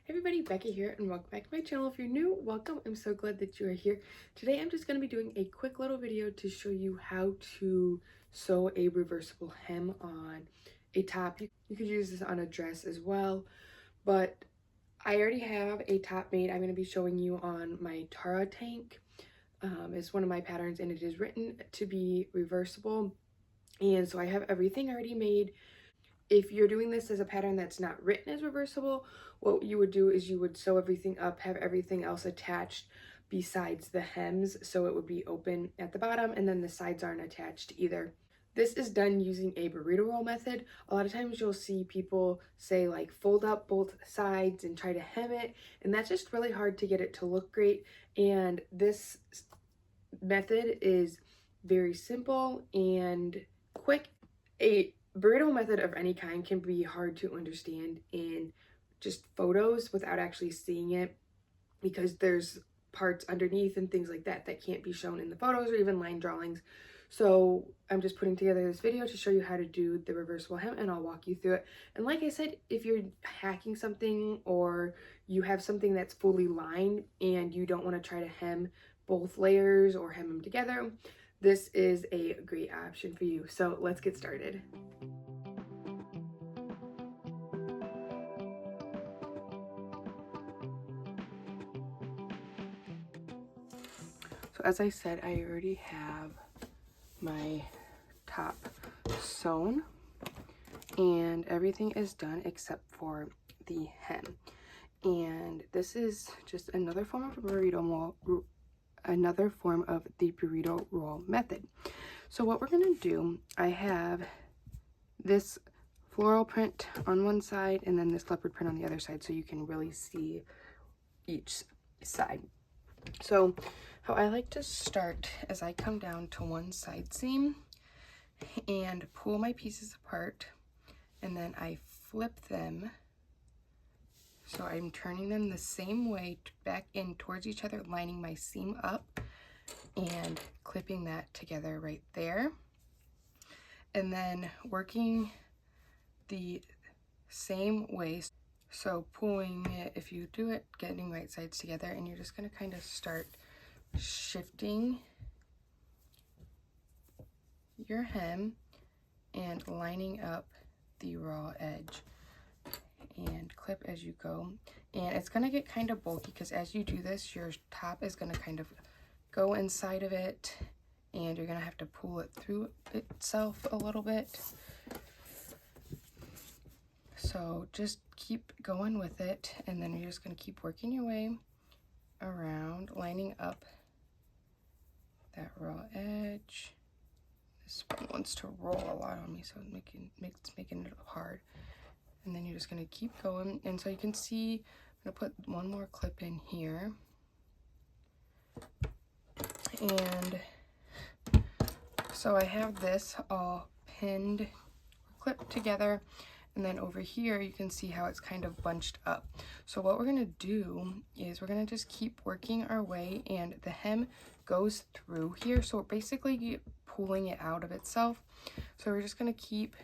Hey everybody, Becky here and welcome back to my channel. If you're new, welcome. I'm so glad that you are here. Today I'm just going to be doing a quick little video to show you how to sew a reversible hem on a top. You could use this on a dress as well, but I already have a top made. I'm going to be showing you on my Tara Tank. It's one of my patterns and it is written to be reversible, and so I have everything already made. If you're doing this as a pattern that's not written as reversible, what you would do is you would sew everything up, have everything else attached besides the hems, so it would be open at the bottom and then the sides aren't attached either. This is done using a burrito roll method. A lot of times you'll see people say like fold up both sides and try to hem it, and that's just really hard to get it to look great. And this method is very simple and quick. A burrito method of any kind can be hard to understand in just photos without actually seeing it, because there's parts underneath and things like that that can't be shown in the photos or even line drawings. So I'm just putting together this video to show you how to do the reversible hem, and I'll walk you through it. And like I said, if you're hacking something or you have something that's fully lined and you don't want to try to hem both layers or hem them together, this is a great option for you. So let's get started. So as I said, I already have my top sewn and everything is done except for the hem. And this is just another form of the burrito roll method. So what we're gonna do, I have this floral print on one side and then this leopard print on the other side, so you can really see each side. So how I like to start is I come down to one side seam and pull my pieces apart, and then I flip them. So I'm turning them the same way back in towards each other, lining my seam up and clipping that together right there. And then working the same way. So pulling it, if you do it, getting right sides together, and you're just going to kind of start shifting your hem and lining up the raw edge, and clip as you go. And it's going to get kind of bulky because as you do this, your top is going to kind of go inside of it and you're going to have to pull it through itself a little bit. So just keep going with it, and then you're just going to keep working your way around, lining up that raw edge. This one wants to roll a lot on me, so it's making it hard. And then you're just going to keep going. And so you can see, I'm going to put one more clip in here. And so I have this all pinned, clipped together. And then over here, you can see how it's kind of bunched up. So what we're gonna do is we're gonna just keep working our way, and the hem goes through here. So we're basically pulling it out of itself. So we're just gonna keep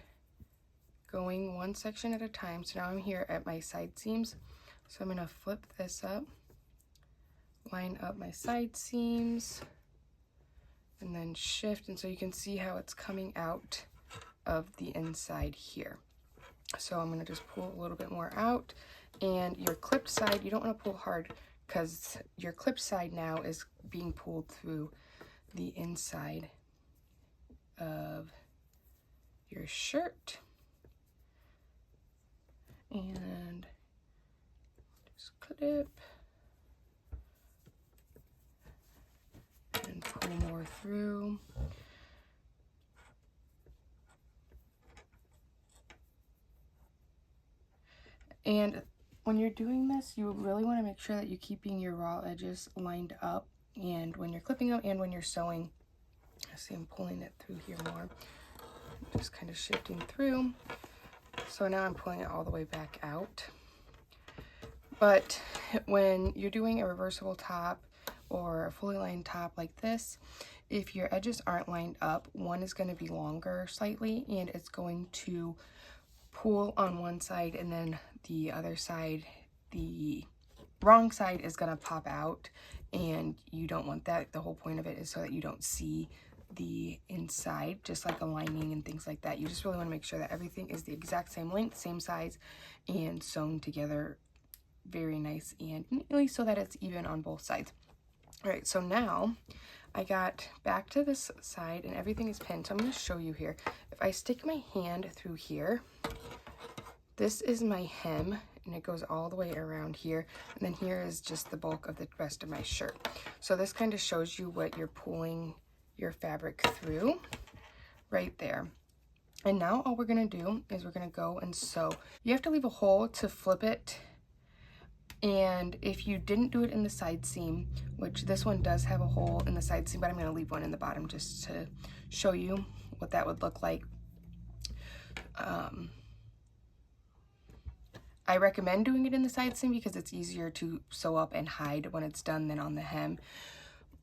going one section at a time. So now I'm here at my side seams. So I'm gonna flip this up, line up my side seams, and then shift. And so you can see how it's coming out of the inside here. So I'm going to just pull a little bit more out, and your clipped side, you don't want to pull hard because your clipped side now is being pulled through the inside of your shirt. And just clip and pull more through. And when you're doing this, you really want to make sure that you're keeping your raw edges lined up, and when you're clipping them and when you're sewing. I see I'm pulling it through here more, just kind of shifting through. So now I'm pulling it all the way back out. But when you're doing a reversible top or a fully lined top like this, if your edges aren't lined up, one is going to be longer slightly, and it's going to pull on one side, and then the other side, the wrong side is gonna pop out, and you don't want that. The whole point of it is so that you don't see the inside, just like a lining and things like that. You just really want to make sure that everything is the exact same length, same size, and sewn together very nice and neatly so that it's even on both sides. All right, so now I got back to this side and everything is pinned. So I'm going to show you here. If I stick my hand through here, this is my hem, and it goes all the way around here, and then here is just the bulk of the rest of my shirt. So this kind of shows you what you're pulling your fabric through right there. And now all we're going to do is we're going to go and sew. You have to leave a hole to flip it, and if you didn't do it in the side seam, which this one does have a hole in the side seam, but I'm going to leave one in the bottom just to show you what that would look like. I recommend doing it in the side seam because it's easier to sew up and hide when it's done than on the hem,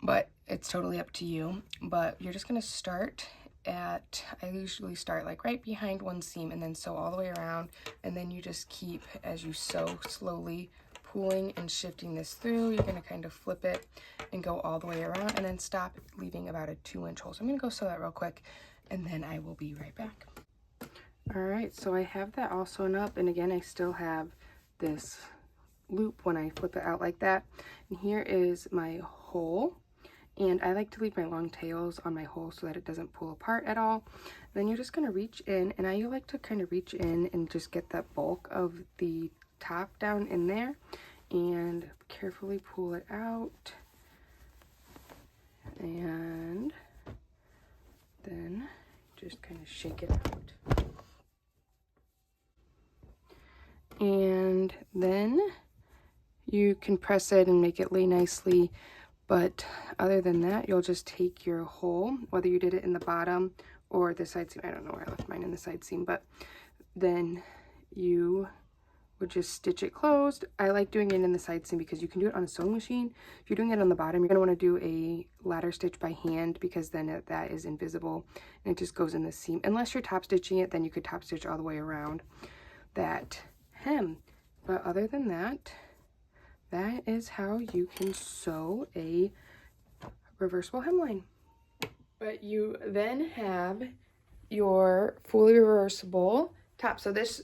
but it's totally up to you. But you're just going to start at, I usually start like right behind one seam and then sew all the way around, and then you just keep, as you sew, slowly pulling and shifting this through. You're going to kind of flip it and go all the way around, and then stop, leaving about a 2-inch hole. So I'm going to go sew that real quick, and then I will be right back. All right, so I have that all sewn up, and again, I still have this loop when I flip it out like that. And here is my hole, and I like to leave my long tails on my hole so that it doesn't pull apart at all. Then you're just going to reach in, and I like to kind of reach in and just get that bulk of the top down in there and carefully pull it out, and then just kind of shake it out. And then you can press it and make it lay nicely, but other than that, you'll just take your hole, whether you did it in the bottom or the side seam. I don't know where I left mine in the side seam, but then you would just stitch it closed. I like doing it in the side seam because you can do it on a sewing machine. If you're doing it on the bottom, you're going to want to do a ladder stitch by hand, because then that is invisible and it just goes in the seam. Unless you're top stitching it, then you could top stitch all the way around that hem. But other than that, that is how you can sew a reversible hemline. But you then have your fully reversible top. So this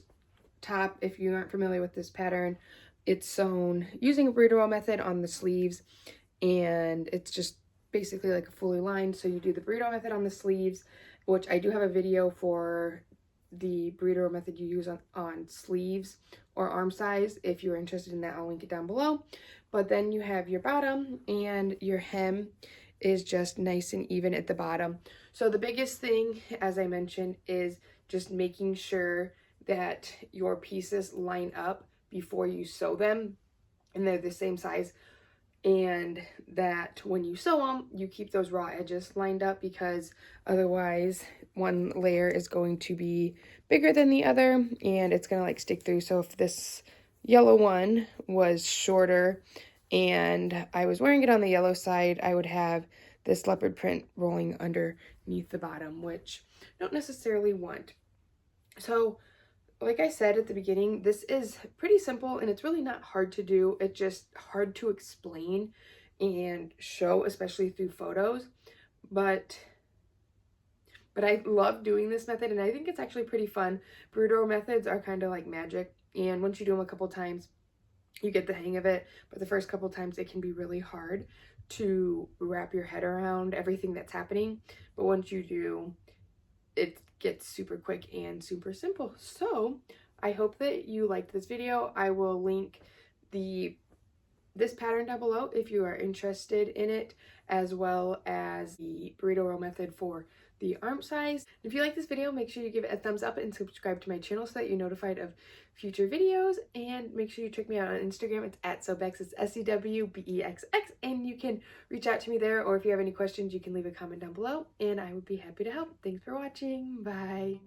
top, if you aren't familiar with this pattern, it's sewn using a burrito method on the sleeves, and it's just basically like a fully lined. So you do the burrito method on the sleeves, which I do have a video for the burrito method you use on sleeves or Armscye. If you're interested in that, I'll link it down below. But then you have your bottom, and your hem is just nice and even at the bottom. So the biggest thing, as I mentioned, is just making sure that your pieces line up before you sew them and they're the same size, and that when you sew them, you keep those raw edges lined up, because otherwise one layer is going to be bigger than the other and it's gonna like stick through. So if this yellow one was shorter and I was wearing it on the yellow side, I would have this leopard print rolling underneath the bottom, which I don't necessarily want. So like I said at the beginning, this is pretty simple and it's really not hard to do. It's just hard to explain and show, especially through photos. But I love doing this method, and I think it's actually pretty fun. Burrito methods are kind of like magic, and once you do them a couple times, you get the hang of it. But the first couple times, it can be really hard to wrap your head around everything that's happening. But once you do, it gets super quick and super simple. So I hope that you liked this video. I will link this pattern down below if you are interested in it, as well as the burrito roll method for the Armscye. If you like this video, make sure you give it a thumbs up and subscribe to my channel so that you're notified of future videos. And make sure you check me out on Instagram. It's at SewBexx. It's SewBexx, and you can reach out to me there, or if you have any questions, you can leave a comment down below and I would be happy to help. Thanks for watching. Bye.